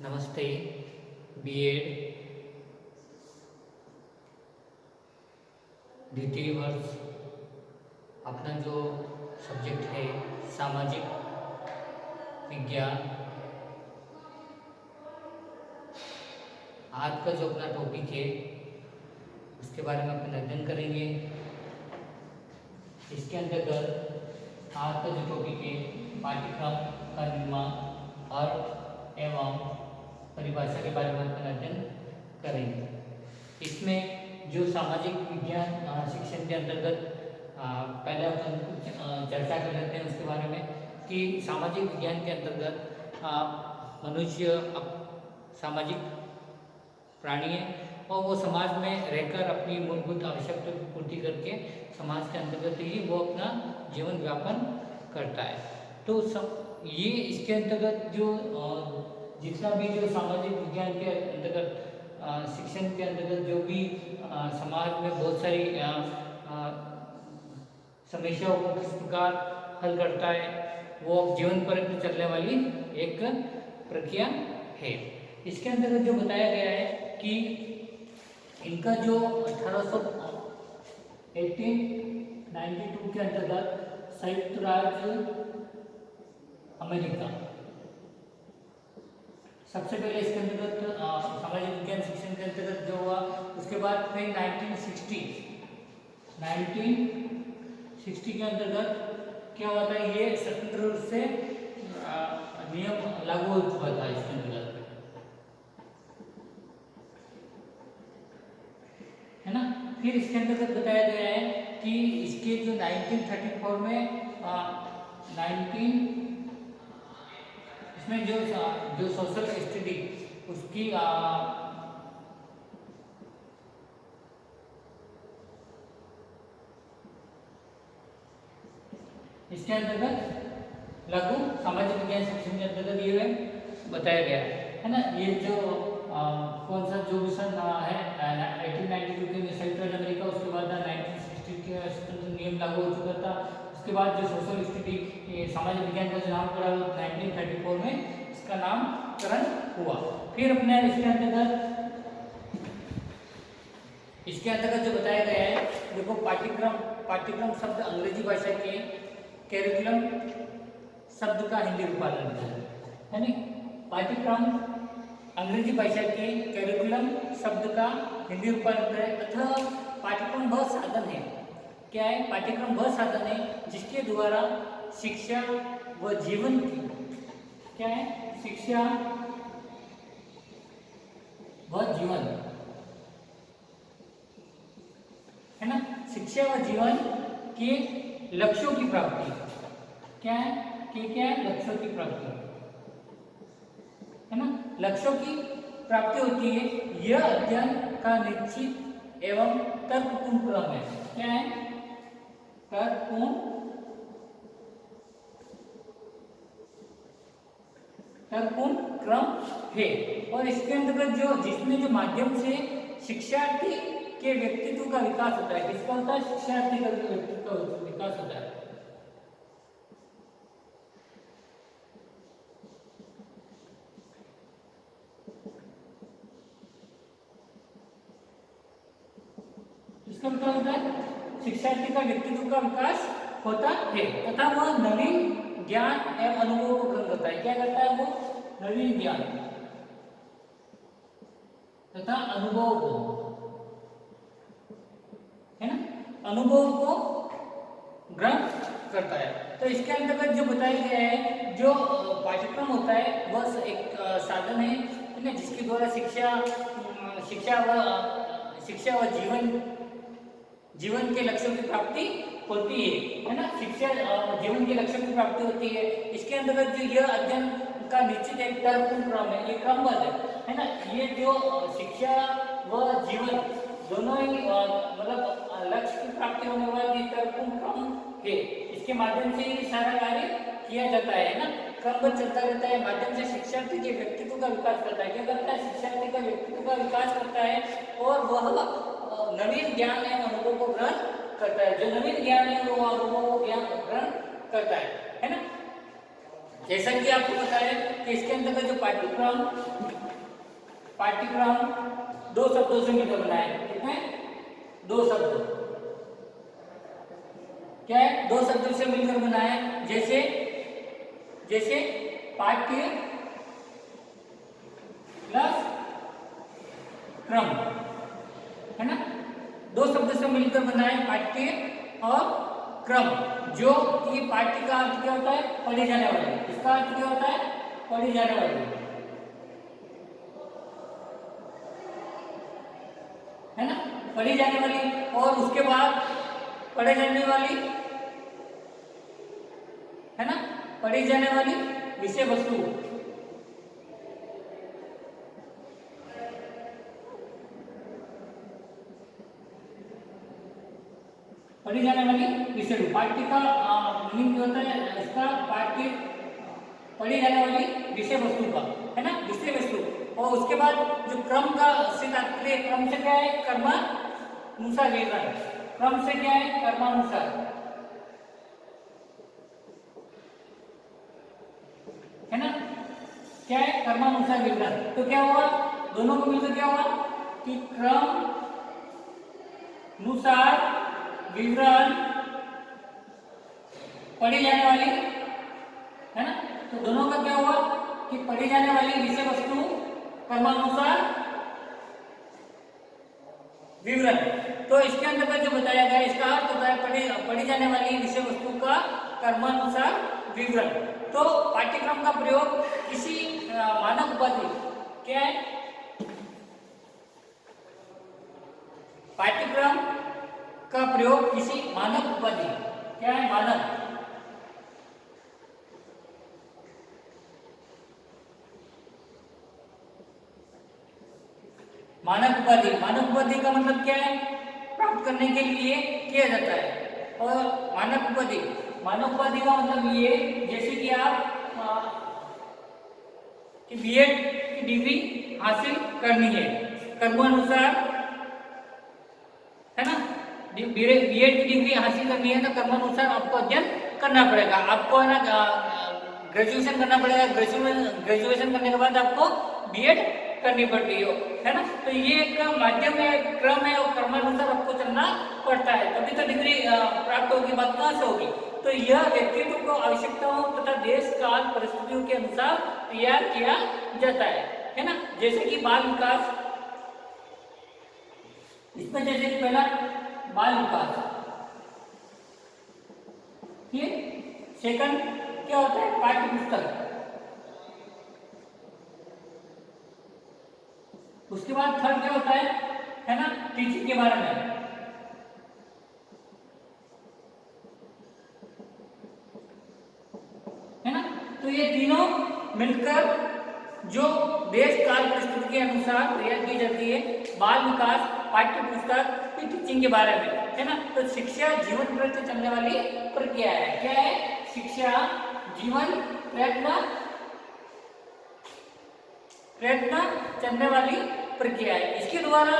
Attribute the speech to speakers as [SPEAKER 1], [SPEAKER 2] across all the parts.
[SPEAKER 1] नमस्ते। बीएड द्वितीय वर्ष अपना जो सब्जेक्ट है सामाजिक विज्ञान। आज का जो अपना टॉपिक है उसके बारे में अपन अध्ययन करेंगे। इसके अंतर्गत आज का जो टॉपिक है पाठ्यक्रम का निर्माण, अर्थ एवं परिभाषा के बारे में अपन अध्ययन करेंगे। इसमें जो सामाजिक विज्ञान शिक्षण के अंतर्गत पहले अपन कुछ चर्चा कर लेते हैं उसके बारे में कि सामाजिक विज्ञान के अंतर्गत मनुष्य सामाजिक प्राणी है और वो समाज में रहकर अपनी मूलभूत आवश्यकता की पूर्ति करके समाज के अंतर्गत ही वो अपना जीवन व्यापन करता है। तो ये इसके अंतर्गत जो जितना भी जो सामाजिक विज्ञान के अंतर्गत शिक्षण के अंतर्गत जो भी समाज में बहुत सारी समस्याओं को किस प्रकार हल करता है वो जीवन पर चलने वाली एक प्रक्रिया है। इसके अंतर्गत जो बताया गया है कि इनका जो 1892 के अंतर्गत संयुक्त राज्य अमेरिका सबसे पहले इसके अंतर्गत सामाजिक विज्ञान शिक्षण के अंतर्गत जो हुआ, उसके बाद फिर 1960 के अंतर्गत क्या हुआ था, ये स्वतंत्र रूप से नियम लागू हो चुका था इसके अंतर्गत, है ना। फिर इसके अंतर्गत बताया गया है कि इसके जो 1934 में 19 इसमें जो सोशल स्टडी उसकी इसके अंतर्गत लागू सामाजिक विज्ञान शिक्षण के अंतर्गत ये बताया गया है ना। ये जो कौन सा जो सन है 1892 के संयुक्त राज्य अमेरिका, उसके बाद 1960 के स्वतंत्र नियम लागू हो चुका था। उसके बाद जो सोशल स्टडी सामाजिक विज्ञान का जो नाम पड़ा 1934 में इसका नामकरण हुआ। फिर अपने इसके अंतर्गत जो बताया गया है, देखो पाठ्यक्रम शब्द अंग्रेजी भाषा के कैरिकुलम शब्द का हिंदी रूपांतरण है ना। पाठ्यक्रम अंग्रेजी भाषा के कैरिकुलम शब्द का हिंदी रूपांतरण है अथवा पाठ्यक्रम वह साधन है। क्या है? पाठ्यक्रम वह साधन है जिसके द्वारा शिक्षा व जीवन की क्या है, शिक्षा व जीवन है ना, शिक्षा व जीवन के लक्ष्यों की प्राप्ति क्या है कि क्या है, लक्ष्यों की प्राप्ति है ना, लक्ष्यों की प्राप्ति होती है। यह अध्ययन का निश्चित एवं तर्कपूर्ण क्रम है। क्या है? तर्कपूर्ण क्रम है। और इसके अंतर्गत जिसमें जो माध्यम से शिक्षार्थी के व्यक्तित्व का विकास होता है, किसका होता है? शिक्षार्थी का व्यक्तित्व का विकास होता है। इसका मतलब होता है शिक्षार्थी का व्यक्तित्व का विकास होता है तथा वह नवीन ज्ञान एवं अनुभव को ग्रहण करता है। क्या करता है? वो नवीन ज्ञान तथा अनुभव को है ना, अनुभव को ग्रहण करता है। तो इसके अंतर्गत जो बताया गया है, जो पाठ्यक्रम होता है वह एक साधन है ना, जिसके द्वारा शिक्षा व जीवन के लक्ष्यों की प्राप्ति होती है ना। शिक्षा जीवन के लक्ष्यों की प्राप्ति होती है। इसके अंतर्गत जो यह अध्ययन का निश्चित एक तर्कपूर्ण क्रम है, ये क्रमबद्ध है ना। ये जो शिक्षा व जीवन दोनों ही मतलब लक्ष्य की प्राप्ति होने वाली तर्कपूर्ण क्रम है। इसके माध्यम से ही सारा कार्य किया जाता है ना, क्रमबद्ध चलता रहता है। माध्यम से शिक्षार्थी के व्यक्तित्व का विकास करता है। क्या करता है? शिक्षार्थी का व्यक्तित्व का विकास करता है और वह नवीन ज्ञान एवं अनुभव को ग्रहण करता है। जो नवीन ज्ञान है वो अनुभव को ग्रहण करता है ना। जैसा कि आपको पता है कि इसके अंतर्गत जो पाठ्यक्रम 2 शब्दों से मिलकर बना है। कितने? 2 शब्द। क्या है? 2 शब्दों से मिलकर बना है। जैसे जैसे पाठ्य प्लस क्रम, है ना? 2 शब्द से मिलकर बना है पाठ्य और क्रम। जो कि पाठ्य का अर्थ क्या होता है? पढ़ी जाने वाली। इसका अर्थ क्या होता है? पढ़ी जाने वाली, है ना? पढ़ी जाने वाली। और उसके बाद पढ़े जाने वाली, है ना? पढ़ी जाने वाली विषय वस्तु, पढ़ी जाने वाली विषय वस्तु। पाठ्य का मीनिंग क्या होता है? इसका पाठ्य पढ़ी जाने वाली विषय वस्तु का, है ना? विषय वस्तु। और उसके बाद जो क्रम का से तात्पर्य, क्रम से क्या है? कर्मानुसार विवरण। क्रम से क्या है? कर्मानुसार, है ना? क्या है? कर्मानुसार विवरण। तो क्या हुआ? दोनों को मिलकर क्या हुआ कि क्रम अनुसार विवरण पढ़ी जाने वाली, है ना? तो दोनों का क्या हुआ कि पढ़ी जाने वाली विषय वस्तु कर्मानुसार विवरण। तो इसके अंदर जो बताया गया, इसका अर्थ होता है पढ़ी जाने वाली विषय वस्तु का कर्मानुसार विवरण। तो पाठ्यक्रम का प्रयोग किसी मानक उपाधि, क्या है? पाठ्यक्रम का प्रयोग किसी मानक उपाधि, क्या है? मानक। मानक उपाधि, मानक उपाधि का मतलब क्या है? प्राप्त करने के लिए किया जाता है। और मानक उपाधि का मतलब ये, जैसे कि आप बीएड की डिग्री हासिल करनी है कर्मानुसार, है ना? बीएड की डिग्री हासिल करनी है तो कर्मानुसार आपको अध्ययन करना पड़ेगा। आपको, है ना, ग्रेजुएशन करना पड़ेगा। ग्रेजुएशन करने के बाद आपको बीएड करनी पड़ती है ना? तो ये एक माध्यम है, क्रम है, और क्रमानुसार आपको चलना पड़ता है, तभी तो डिग्री प्राप्त होगी। बात कहाँ से होगी? तो यह व्यक्तित्व को आवश्यकताओं तथा देश काल परिस्थितियों के अनुसार तैयार किया जाता है ना? जैसे कि बाल विकास, इसमें जैसे कि पहला बाल विकास, फिर सेकंड क्या होता है? पाठ्य पुस्तक। उसके बाद थर्ड क्या होता है ना? टीचिंग के बारे में, है ना? तो ये तीनों मिलकर जो देश काल परिस्थिति के अनुसार तैयार की जाती है। बाल विकास, पाठ्य पुस्तक, फिर टीचिंग के बारे में, है ना? तो शिक्षा जीवन प्रति चलने वाली प्रक्रिया है। क्या है? शिक्षा जीवन प्रयत्न चलने वाली प्रक्रिया है। इसके द्वारा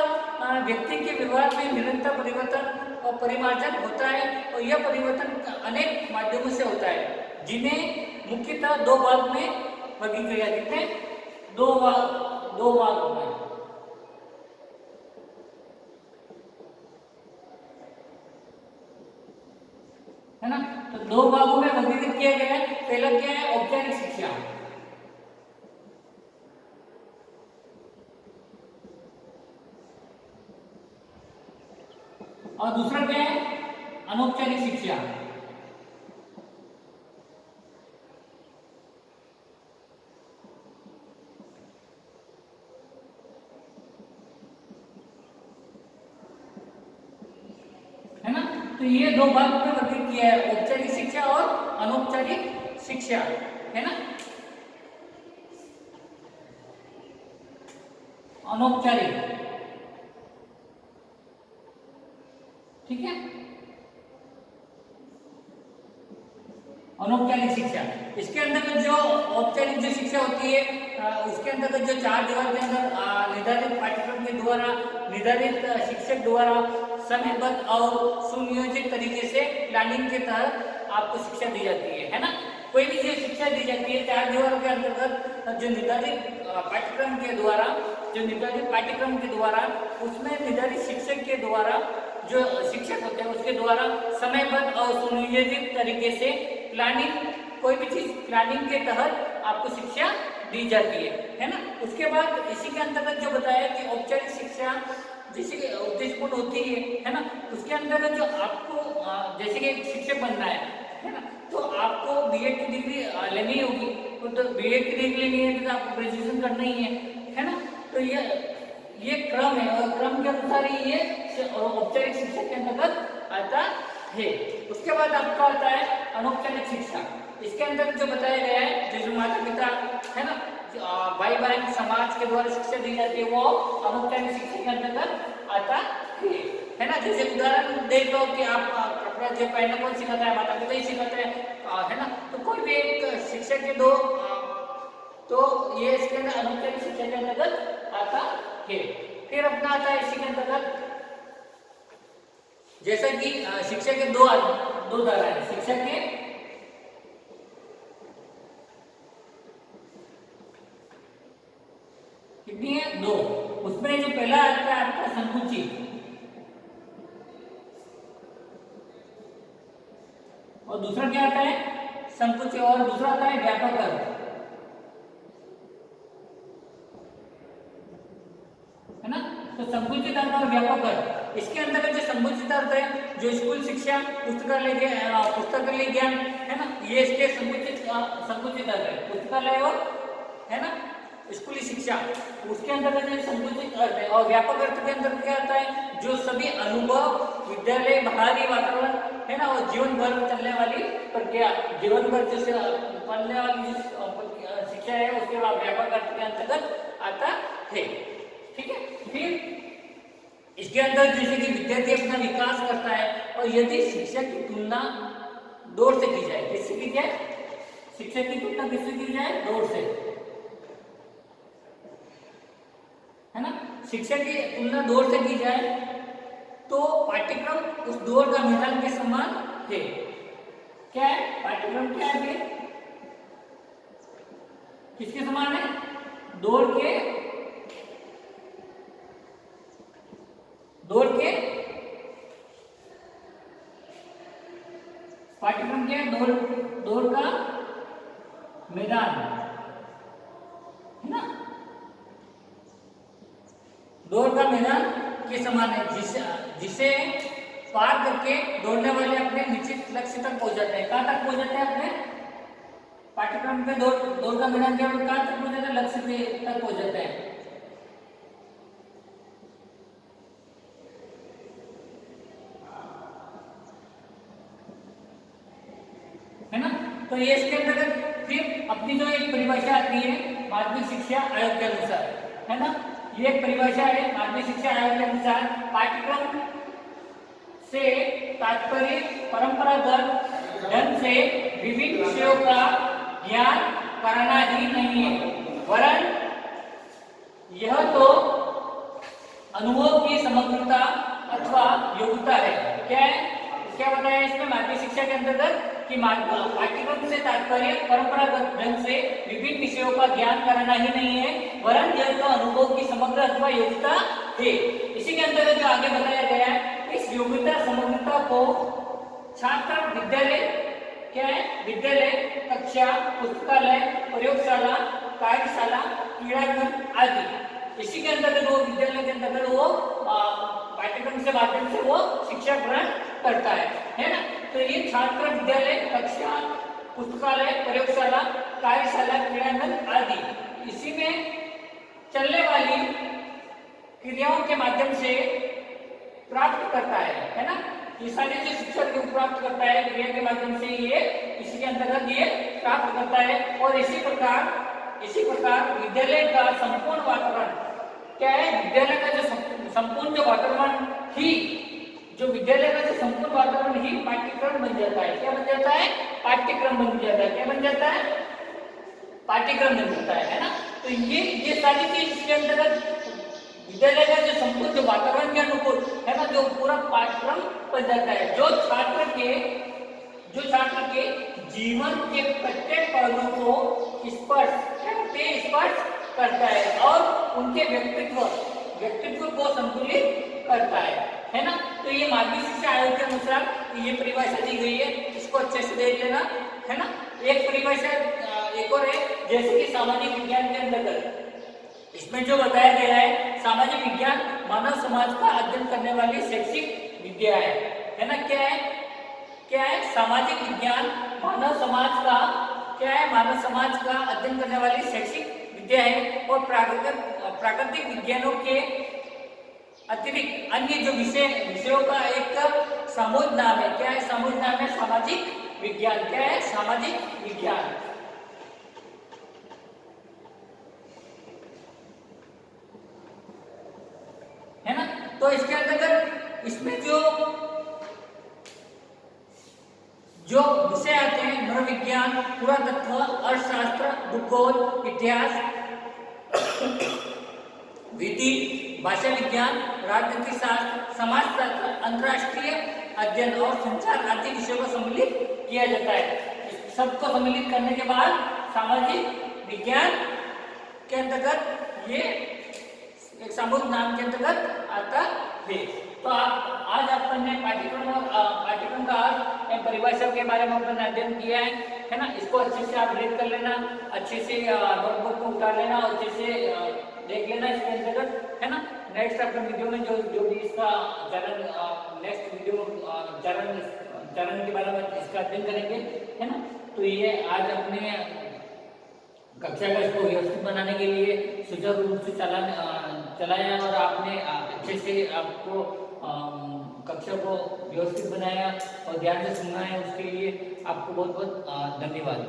[SPEAKER 1] व्यक्ति के व्यवहार में निरंतर परिवर्तन और परिमार्जन होता है। और यह परिवर्तन अनेक माध्यमों से होता है, जिन्हें मुख्यतः 2 भाग में वर्गीकृत किया है। 2 भाग में, है ना? तो 2 भागों में वर्गीकृत किया गया है। पहला क्या है? औपचारिक शिक्षा, और दूसरा क्या है? अनौपचारिक शिक्षा। है ना? तो ये 2 भाग में वर्गीकृत किया है, औपचारिक शिक्षा और अनौपचारिक शिक्षा, है ना? अनौपचारिक, ठीक है? अनौपचारिक शिक्षा, इसके अंतर्गत जो औपचारिक जो शिक्षा होती है, उसके अंतर्गत जो 4 दीवार के अंदर निर्धारित पाठ्यक्रम के द्वारा, निर्धारित शिक्षक द्वारा समयबद्ध और सुनियोजित तरीके से प्लानिंग के तहत आपको शिक्षा दी जाती है ना? कोई भी जो शिक्षा दी जाती है चार दीवारों के अंतर्गत जो निर्धारित पाठ्यक्रम के द्वारा, जो निर्धारित पाठ्यक्रम के द्वारा, उसमें निर्धारित शिक्षक के द्वारा, जो शिक्षक होते हैं उसके द्वारा समयबद्ध और सुनियोजित तरीके से प्लानिंग, कोई भी चीज प्लानिंग के तहत आपको शिक्षा दी जाती है ना। उसके बाद इसी के अंतर्गत जो बताया कि औपचारिक शिक्षा जैसे कि उद्देश्यपूर्ण होती है ना, उसके अंतर्गत जो आपको जैसे कि एक शिक्षक बनना है ना, तो आपको बीएड की डिग्री लेनी होगी, तो बीएड की डिग्री लेनी है तो आपको ग्रेजुएशन करना ही है ना। तो ये क्रम है और क्रम के अनुसार ही ये औपचारिक शिक्षा के अंतर्गत आता है। उसके बाद आपका आता है अनौपचारिक शिक्षा। इसके अंदर जो बताया गया है, जैसे माता पिता है ना, भाई बहन समाज के द्वारा शिक्षा दी जाती है, वो अनौपचारिक शिक्षा के अंतर्गत आता है ना। जैसे उदाहरण देख लो कि आप कपड़ा जो पहनना कौन सिखाता है, माता पिता ही सिखाते हैं है ना। तो कोई भी एक शिक्षक के दो, तो ये इसके अंदर अनौपचारिक शिक्षा के अंतर्गत आता है। फिर अपना आता है इसी के अंतर्गत जैसा कि शिक्षा के दो धारा है, शिक्षा के कितनी है, दो। उसमें जो पहला आता है आपका संकुचित और दूसरा क्या आता है, संकुचित, और दूसरा आता है व्यापक अर्थ, है ना। तो संकुचित अर्थ और व्यापक अर्थ, इसके अंतर्गत जो संकुचित अर्थ है, जो स्कूल शिक्षा, पुस्तकालय ज्ञान है ना, ये इसके संकुचित अर्थ है, पुस्तकालय और है ना स्कूली शिक्षा, उसके अंतर्गत जो संकुचित अर्थ है। और व्यापक अर्थ के अंतर्गत क्या आता है, जो सभी अनुभव, विद्यालय, बाहरी वातावरण है ना, और जीवन भर चलने वाली प्रक्रिया, जीवन भर जैसे पढ़ने वाली शिक्षा है, उसके बाद व्यापक अर्थ के अंतर्गत आता है। ठीक है। फिर इसके अंदर जैसे कि विद्यार्थी अपना विकास करता है, और यदि शिक्षा की तुलना दौड़ से की जाए, किससे की जाए, शिक्षा की तुलना किससे की जाए, दौड़ से, है ना। शिक्षा की तुलना दौड़ से की जाए तो पाठ्यक्रम उस दौड़ का मैदान के समान है। क्या है पाठ्यक्रम, क्या है, किसके समान है, दौड़ के पाठ्यक्रम क्या है, दौड़ का मैदान, है ना, दौड़ का मैदान के समान है, जिसे पार करके दौड़ने वाले अपने निश्चित लक्ष्य तक पहुंच जाते हैं। कहां तक पहुंच जाते हैं, अपने पाठ्यक्रम पे दौड़ का मैदान क्या है, कहां तक पहुंच जाते हैं, लक्ष्य पे तक पहुंच जाते हैं, है ना। तो ये इसके अंतर्गत फिर अपनी जो एक परिभाषा आती है माध्यमिक शिक्षा आयोग के अनुसार, है ना, ये एक परिभाषा है माध्यमिक शिक्षा आयोग के अनुसार, पाठ्यक्रम से तात्पर्य परंपरागत ढंग से विभिन्न विषयों का ज्ञान कराना ही नहीं है, वरन यह तो अनुभव की समग्रता अथवा योग्यता है। क्या बताया इसमें माध्यमिक शिक्षा के अंतर्गत कि पाठ्यक्रम से तात्पर्य परंपरागत ढंग से विभिन्न विषयों का ज्ञान कराना ही नहीं है, वरन यह तो अनुभव की समग्र अथवा योग्यता है। इसी के अंतर्गत जो आगे बताया गया है, इस योग्यता समग्रता को छात्र विद्यालय, क्या है, विद्यालय, कक्षा, पुस्तकालय, प्रयोगशाला, कार्यशाला, क्रीड़ांगन आदि, इसी के अंतर्गत वो विद्यालय के अंतर्गत वो पाठ्यक्रम से माध्यम से वो शिक्षा ग्रहण करता है ना। तो ये छात्र विद्यालय, कक्षा, पुस्तकालय, प्रयोगशाला, कार्यशाला, क्रीड़ांगन आदि, इसी में चलने वाली क्रियाओं के माध्यम से प्राप्त करता है ना। ये सारी जो शिक्षा को प्राप्त करता है क्रिया के माध्यम से, ये इसी के अंतर्गत ये प्राप्त करता है। और इसी प्रकार विद्यालय का संपूर्ण वातावरण क्या है, विद्यालय का जो संपूर्ण जो वातावरण ही, जो विद्यालय का जो संपूर्ण वातावरण ही पाठ्यक्रम बन जाता है। क्या बन जाता है, पाठ्यक्रम बन जाता है। क्या बन जाता है, पाठ्यक्रम बन जाता है ना। तो ये सारी चीज इसके अंतर्गत विद्यालय का जो संपूर्ण जो वातावरण के अनुकूल है ना, जो पूरा पाठ्यक्रम बन जाता है, जो छात्र के जीवन के प्रत्येक पहलू को स्पर्श करता है और उनके व्यक्तित्व को संतुलित करता है ना। तो ये मार्गदर्शी शिक्षा आयोग के अनुसार ये परिभाषा दी गई है, इसको अच्छे से देख लेना, है ना। एक परिभाषा एक और है, जैसे कि सामाजिक विज्ञान के अंतर्गत इसमें जो बताया गया है, सामाजिक विज्ञान मानव समाज का अध्ययन करने वाली शैक्षिक विद्या है ना। क्या है सामाजिक विज्ञान मानव समाज का अध्ययन करने वाली शैक्षिक विद्या है और प्राकृतिक विज्ञानों के अतिरिक्त अन्य जो विषयों का एक सामूहिक नाम है। क्या है सामूहिक नाम है सामाजिक विज्ञान। क्या है सामाजिक विज्ञान, है ना। तो इसके अंतर्गत इसमें जो विषय आते हैं, नरविज्ञान, पुरातत्व, अर्थशास्त्र, भूगोल, इतिहास, विधि, भाषा विज्ञान, राजनीति शास्त्र, समाजशास्त्र, अंतर्राष्ट्रीय अध्ययन और संचार आदि विषयों को सम्मिलित किया जाता है। सबको सम्मिलित करने के बाद सामाजिक विज्ञान के अंतर्गत ये एक सामूहिक नाम के अंतर्गत आता है। तो आज आपने पाठ्यक्रम का परिभाषा के बारे में अपना अध्ययन किया है ना। इसको अच्छे से आप रीड कर लेना, अच्छे से नोटबुक को उतार लेना और अच्छे से देख लेना इसके अंतर्गत, है ना। नेक्स्ट अपने वीडियो में जो भी इसका नेक्स्ट वीडियो चरण के बारे में इसका अध्ययन करेंगे, है ना। तो ये आज अपने कक्षा का इसको व्यवस्थित बनाने के लिए सुचारू रूप से चलाया और आपने अच्छे से आपको कक्षा को व्यवस्थित बनाया और ध्यान से सुनना है, उसके लिए आपको बहुत बहुत धन्यवाद।